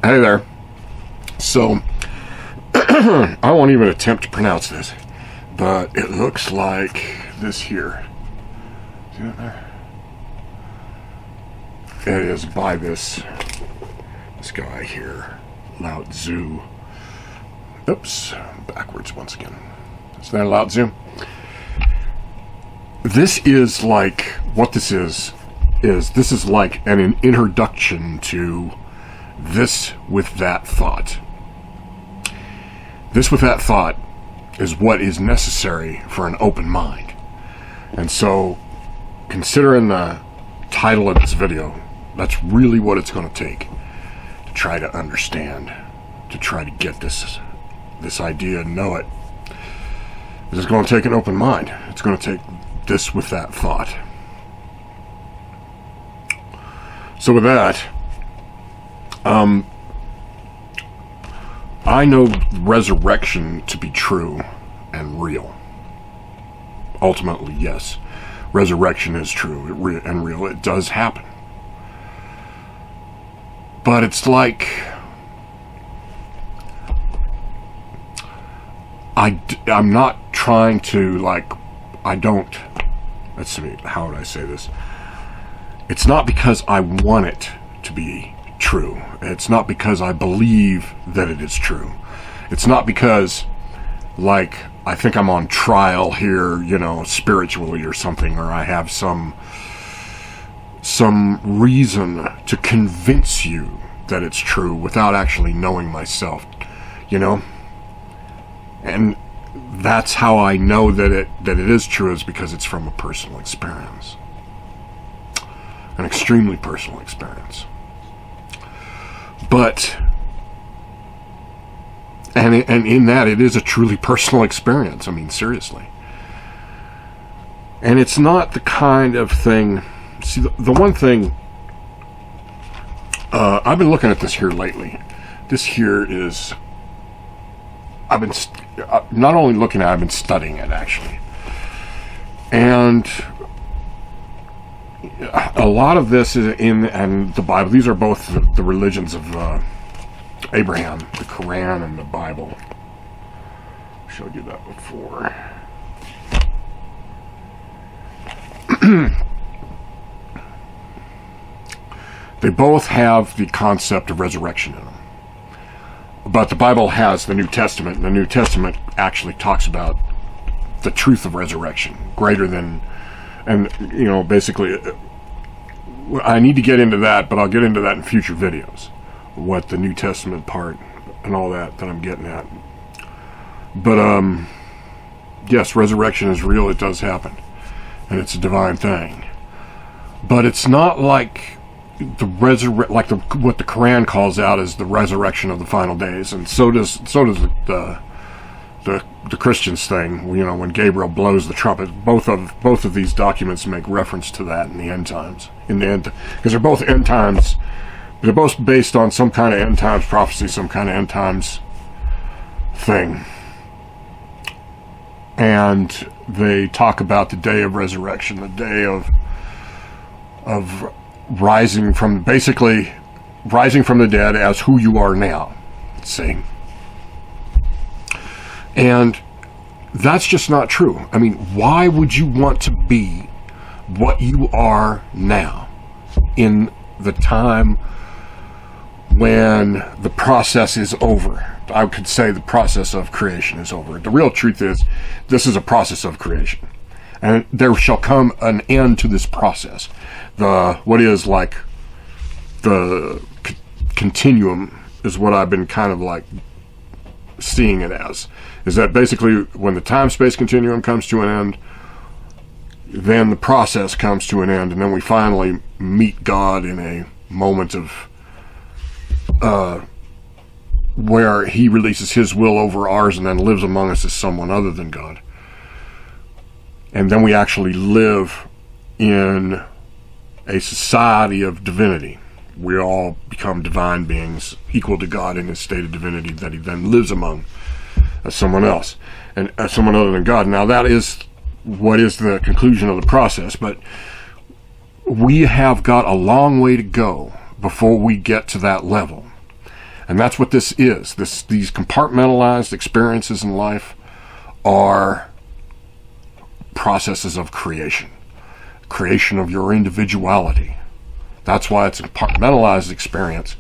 Hey there. So, I won't even attempt to pronounce this, but it looks like this here. See that there? It is by this guy here, Lao Tzu. Oops, backwards once again. Is that Lao Tzu? This is like, what this is this is like an introduction to this with that thought. This with that thought is what is necessary for an open mind. And so, considering the title of this video, that's really what it's going to take to try to understand, to try to get this idea and know it. This is going to take an open mind. It's going to take this with that thought. So with that, I know resurrection to be true and real. Ultimately, yes. Resurrection is true and real. It does happen. But it's like, I'm not trying to, let's see, how would I say this? It's not because I want it to be true. It's not because I believe that it is true. It's not because, I think I'm on trial here, spiritually or something, or I have some reason to convince you that it's true without actually knowing myself, And that's how I know that it is true, is because it's from a personal experience. An extremely personal experience. But, and in that, it is a truly personal experience. I mean, seriously. And it's not the kind of thing, see, the one thing, I've been looking at this here lately. This here is, I've been not only looking at it, I've been studying it, actually. And a lot of this is in the Bible. These are both the religions of Abraham, the Quran and the Bible. I showed you that before. They both have the concept of resurrection in them. But the Bible has the New Testament, and the New Testament actually talks about the truth of resurrection, greater than, and, basically, I need to get into that, but I'll get into that in future videos, what the New Testament part and all that I'm getting at. But, yes, resurrection is real, it does happen, and it's a divine thing. But it's not like what the Quran calls out as the resurrection of the final days, and so does the Christians thing. When Gabriel blows the trumpet, both of these documents make reference to that in the end times. Because they're both end times. They're both based on some kind of end times prophecy, some kind of end times thing, and they talk about the day of resurrection, the day of rising from the dead as who you are now. See? And that's just not true. I mean, why would you want to be what you are now in the time when the process is over? I could say the process of creation is over. The real truth is, this is a process of creation. And there shall come an end to this process. What is like the continuum is what I've been kind of seeing it as. Is that basically when the time-space continuum comes to an end, then the process comes to an end, and then we finally meet God in a moment of where He releases His will over ours and then lives among us as someone other than God. And then we actually live in a society of divinity. We all become divine beings, equal to God in His state of divinity that He then lives among as someone else, and as someone other than God. Now that is what is the conclusion of the process, but we have got a long way to go before we get to that level. And that's what this is. These compartmentalized experiences in life are processes of creation of your individuality. That's why it's a compartmentalized experience,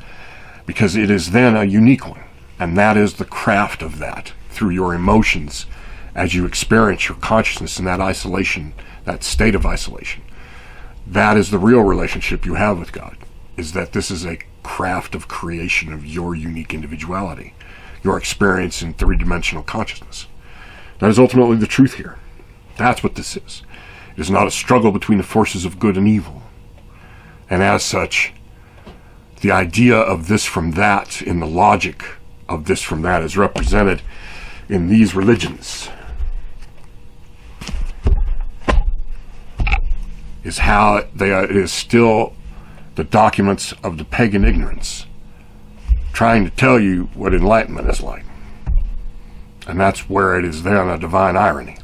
because it is then a unique one. And that is the craft of that, through your emotions as you experience your consciousness in that isolation, that state of isolation. That is the real relationship you have with God, is that this is a craft of creation of your unique individuality, your experience in three-dimensional consciousness. That is ultimately the truth here. That's what this is. It is not a struggle between the forces of good and evil. And as such, the idea of this from that, in the logic of this from that, is represented in these religions. Is how they are, it is still the documents of the pagan ignorance, trying to tell you what enlightenment is like. And that's where it is then a divine irony.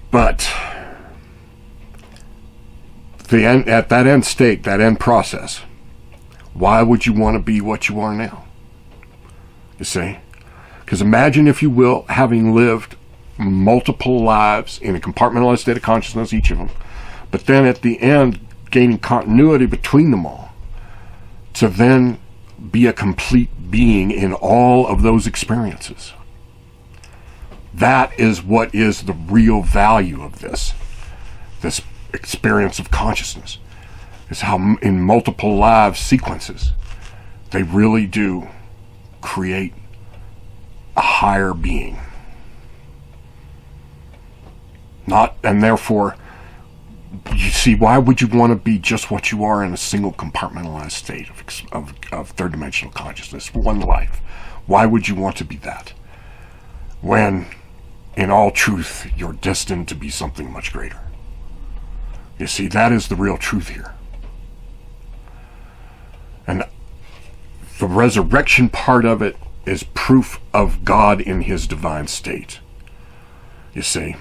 But at that end state, that end process, why would you want to be what you are now? You see? Because imagine, if you will, having lived multiple lives in a compartmentalized state of consciousness, each of them, but then at the end gaining continuity between them all, to then be a complete being in all of those experiences. That is what is the real value of this experience of consciousness, is how in multiple live sequences they really do create a higher being. And therefore, you see, why would you want to be just what you are in a single compartmentalized state of third-dimensional consciousness, one life? Why would you want to be that, when, in all truth, you're destined to be something much greater? You see, that is the real truth here. And the resurrection part of it is proof of God in his divine state. You see,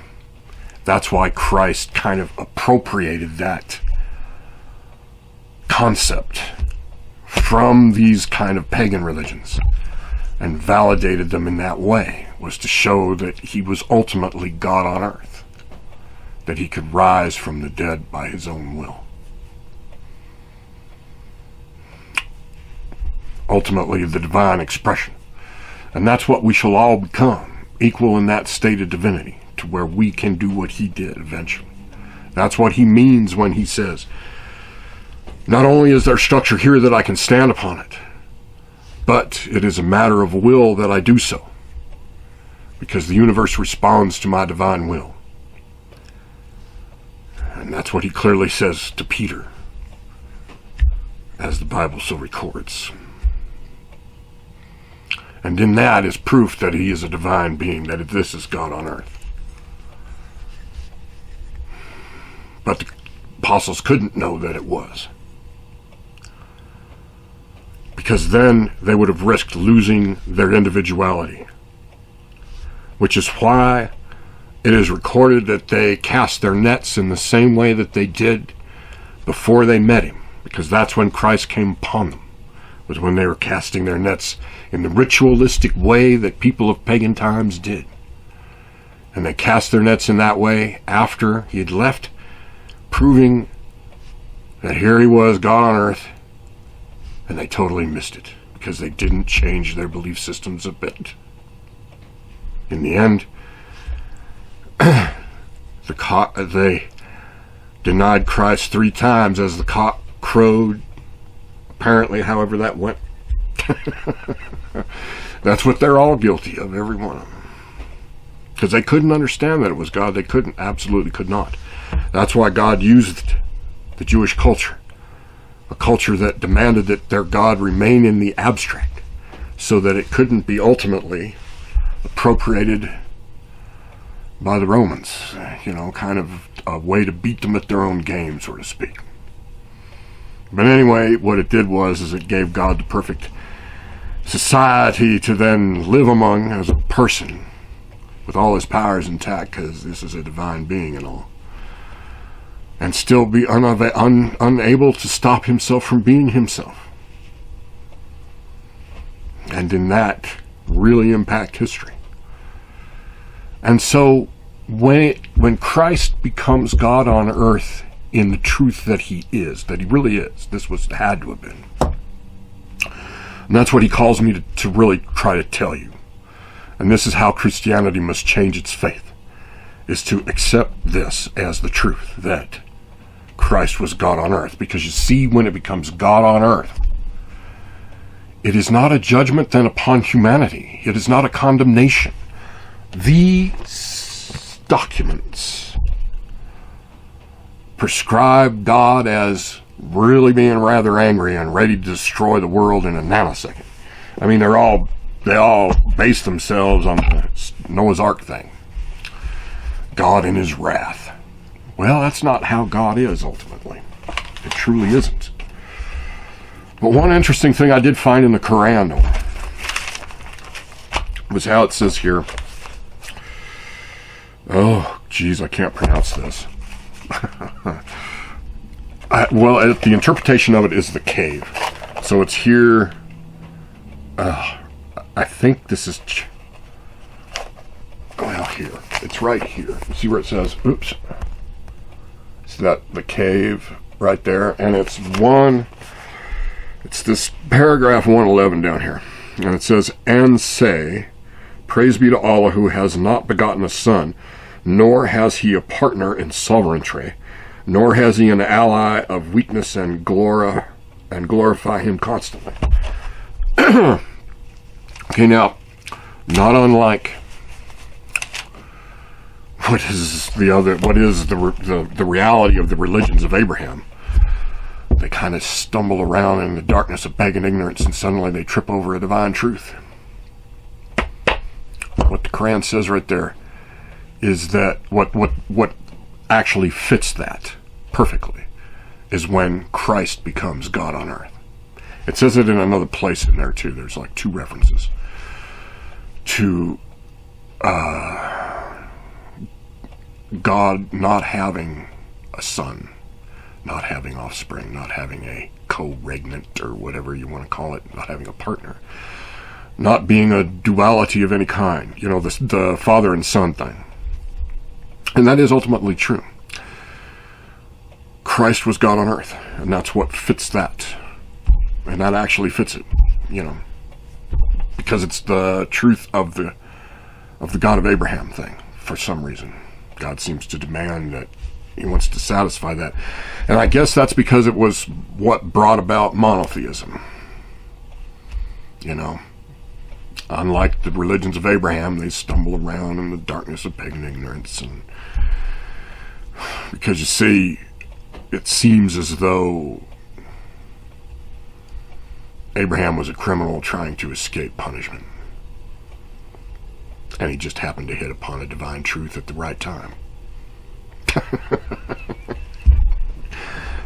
that's why Christ kind of appropriated that concept from these kind of pagan religions and validated them in that way, was to show that he was ultimately God on earth, that he could rise from the dead by his own will. Ultimately, the divine expression. And that's what we shall all become, equal in that state of divinity, to where we can do what he did eventually. That's what he means when he says, not only is there structure here that I can stand upon it, but it is a matter of will that I do so, because the universe responds to my divine will. And that's what he clearly says to Peter, as the Bible so records. And in that is proof that he is a divine being, that this is God on earth. But the apostles couldn't know that it was, because then they would have risked losing their individuality, which is why it is recorded that they cast their nets in the same way that they did before they met him, because that's when Christ came upon them, was when they were casting their nets in the ritualistic way that people of pagan times did. And they cast their nets in that way after he had left, proving that here he was, God on earth, and they totally missed it, because they didn't change their belief systems a bit. In the end, they denied Christ 3 times as the cock crowed, apparently, however that went. That's what they're all guilty of, every one of them. Because they couldn't understand that it was God. They absolutely could not. That's why God used the Jewish culture, a culture that demanded that their God remain in the abstract, so that it couldn't be ultimately appropriated by the Romans, kind of a way to beat them at their own game, so to speak. But anyway, what it did is it gave God the perfect society to then live among as a person, with all his powers intact, because this is a divine being and all, and still be unable to stop himself from being himself. and in that really impact history. And so when Christ becomes God on earth in the truth that he is, that he really is, this had to have been. And that's what he calls me to really try to tell you. And this is how Christianity must change its faith, is to accept this as the truth, that Christ was God on earth. Because you see, when it becomes God on earth, it is not a judgment then upon humanity. It is not a condemnation. These documents prescribe God as really being rather angry and ready to destroy the world in a nanosecond. I mean, they all base themselves on the Noah's Ark thing. God in his wrath. Well, that's not how God is ultimately. It truly isn't. But one interesting thing I did find in the Quran, though, was how it says here, oh, geez, I can't pronounce this. The interpretation of it is the cave. So it's here, I think this is, well, here. It's right here. See where it says, oops. It's the cave right there. And it's this paragraph 111 down here. And it says, and say, praise be to Allah who has not begotten a son, nor has he a partner in sovereignty, nor has he an ally of weakness, and glorify him constantly. Okay, now, not unlike what is the reality of the religions of Abraham. They kind of stumble around in the darkness of pagan ignorance, and suddenly they trip over a divine truth. What the Quran says right there is that what actually fits that perfectly is when Christ becomes God on earth. It says it in another place in there too. There's like 2 references to God not having a son, not having offspring, not having a co-regnant, or whatever you want to call it, not having a partner, not being a duality of any kind, the father and son thing. And that is ultimately true. Christ was God on earth, and that's what fits that. And that actually fits it, because it's the truth of the God of Abraham thing. For some reason, God seems to demand that he wants to satisfy that. And I guess that's because it was what brought about monotheism. Unlike the religions of Abraham, they stumble around in the darkness of pagan ignorance. And because you see, it seems as though Abraham was a criminal trying to escape punishment. And he just happened to hit upon a divine truth at the right time.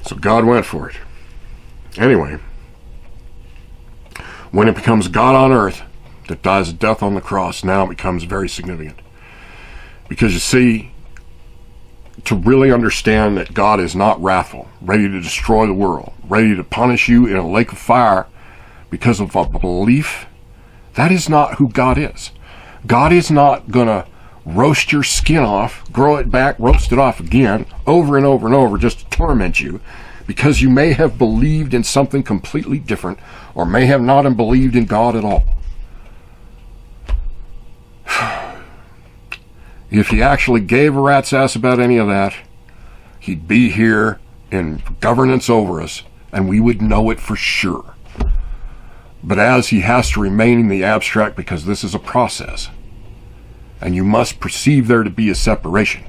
So God went for it. Anyway, when it becomes God on earth that dies a death on the cross, now it becomes very significant. Because you see, to really understand that God is not wrathful, ready to destroy the world, ready to punish you in a lake of fire because of a belief, that is not who God is. God is not going to roast your skin off, grow it back, roast it off again, over and over and over, just to torment you, because you may have believed in something completely different, or may have not believed in God at all. If he actually gave a rat's ass about any of that, he'd be here in governance over us, and we would know it for sure. But as he has to remain in the abstract, because this is a process, and you must perceive there to be a separation,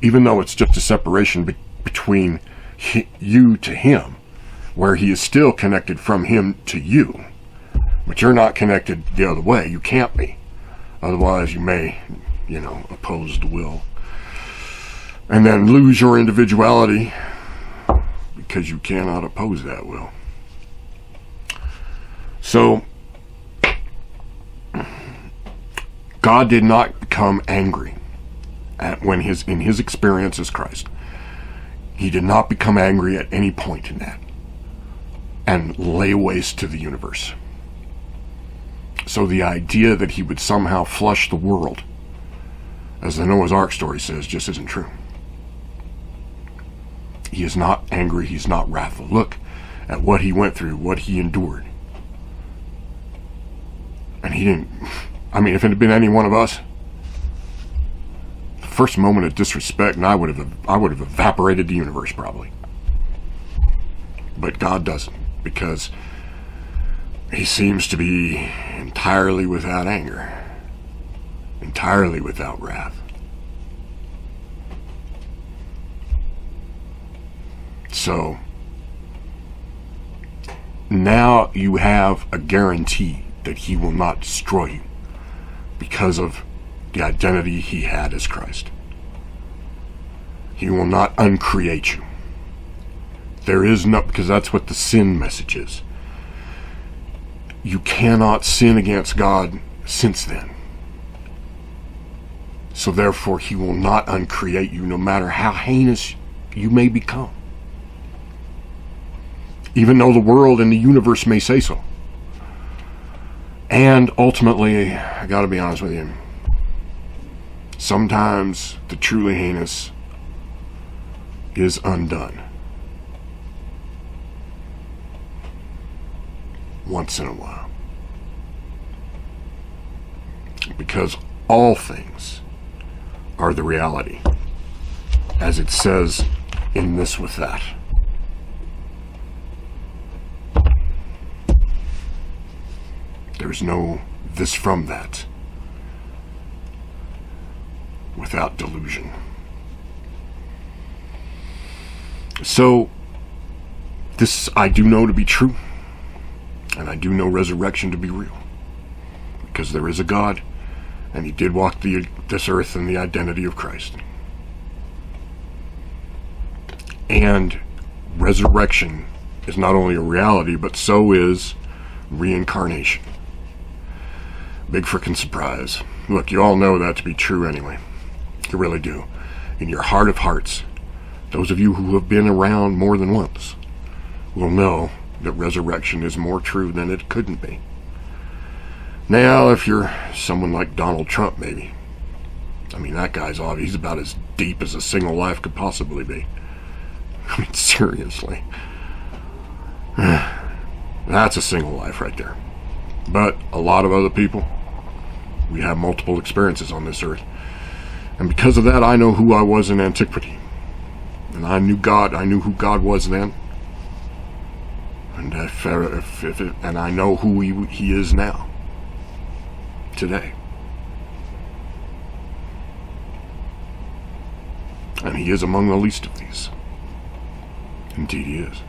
even though it's just a separation between you to him, where he is still connected from him to you, but you're not connected the other way. You can't be. Otherwise you may, oppose the will, and then lose your individuality, because you cannot oppose that will. So God did not become angry in his experience as Christ. He did not become angry at any point in that and lay waste to the universe. So the idea that he would somehow flush the world, as the Noah's Ark story says, just isn't true. He is not angry. He's not wrathful. Look at what he went through, what he endured. And he didn't, if it had been any one of us, the first moment of disrespect, and I would have evaporated the universe probably. But God doesn't, because he seems to be entirely without anger, entirely without wrath. So now you have a guarantee that he will not destroy you because of the identity he had as Christ. He will not uncreate you. There is no, because that's what the sin message is. You cannot sin against God since then. So therefore he will not uncreate you, no matter how heinous you may become. Even though the world and the universe may say so. And ultimately, I gotta be honest with you, sometimes the truly heinous is undone. Once in a while. Because all things are the reality, as it says in This With That. There's no this from that without delusion. So, this I do know to be true, and I do know resurrection to be real, because there is a God, and he did walk this earth in the identity of Christ. And resurrection is not only a reality, but so is reincarnation. Big frickin' surprise. Look, you all know that to be true anyway. You really do. In your heart of hearts, those of you who have been around more than once will know that resurrection is more true than it couldn't be. Now, if you're someone like Donald Trump, maybe. That guy's obvious. He's about as deep as a single life could possibly be. Seriously. That's a single life right there. But a lot of other people, we have multiple experiences on this earth. And because of that, I know who I was in antiquity. And I knew God. I knew who God was then. And and I know who he is now. Today. And he is among the least of these. Indeed he is.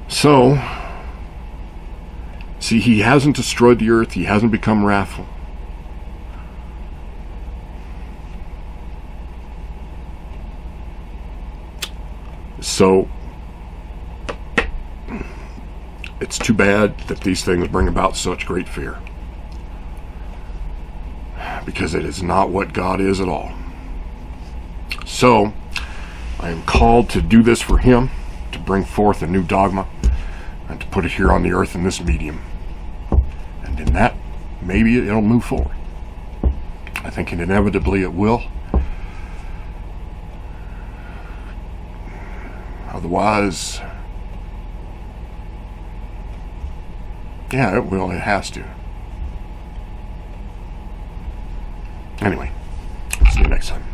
So, see, he hasn't destroyed the earth. He hasn't become wrathful. So, it's too bad that these things bring about such great fear. Because it is not what God is at all. So, I am called to do this for him, to bring forth a new dogma, and to put it here on the earth in this medium. And in that, maybe it'll move forward. I think inevitably it will. Otherwise, yeah, it will. It has to. Anyway, see you next time.